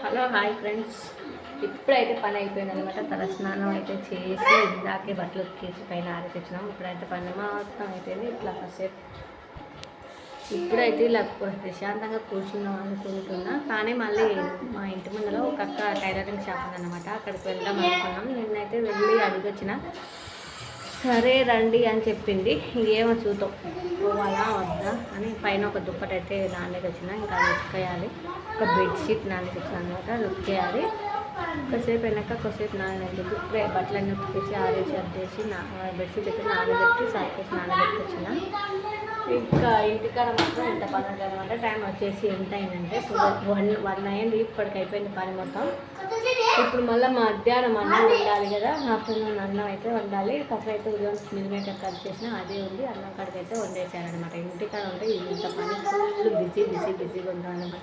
Hello hi friends, ఇప్పుడైతే పని అయిపోయింది అనమాట. తలస్నానం అయితే చేసి ఇందాకే బట్టలు ఉతికేసి పైన ఆరేసిచ్చినాం. ఇప్పుడైతే పని మొత్తం అయిపోయింది. ఇట్లా కాసేపు ఇప్పుడైతే ఇలా ప్రశాంతంగా కూర్చున్నాం అనుకుంటున్నా. కానీ మళ్ళీ మా ఇంటి ముందులో ఒక అక్క టైలరింగ్ షాప్ ఉందన్నమాట, అక్కడికి వెళ్దాం అనుకున్నాం. నిన్నైతే వెళ్ళి అడిగొచ్చిన, సరే రండి అని చెప్పింది. ఏమో చూద్దాం పోవాలా వద్దా అని. పైన ఒక దుప్పటి అయితే నాన్నకి వచ్చిన, ఇంకా అది ఉతికేయాలి. ఒక బెడ్షీట్ నాన్నకి వచ్చిన అనమాట, అది ఉతికేయాలి. కొద్దిసేపు అయినాక కొద్దిసేపు నానబెట్టి ఇప్పుడే బట్టలన్నీ ఉతికేసి ఆరేసి అద్దేసి బెడ్షీట్ అయితే నానబెట్టి సాకేసి నానబెట్టి వచ్చిన. ఇంకా ఇంటికాడ మాత్రం ఎంత పని ఉంటుంది అనమాట. టైం వచ్చేసి ఎంత అయిందంటే 1 అయింది. ఇప్పటికి అయిపోయింది పని మొత్తం. ఇప్పుడు మళ్ళీ మధ్యాహ్నం అన్నం వండాలి కదా, ఆఫ్టర్నూన్ అన్నం అయితే వండాలి. కథ అయితే ఉదయం మిల్మేకర్ కట్ చేసిన అదే ఉంది. అన్నం కడికి అయితే వండేసారనమాట. ఇంటికాడ ఉంటే ఇంత పని ఫుల్ బిజీగా ఉంటుంది అనమాట.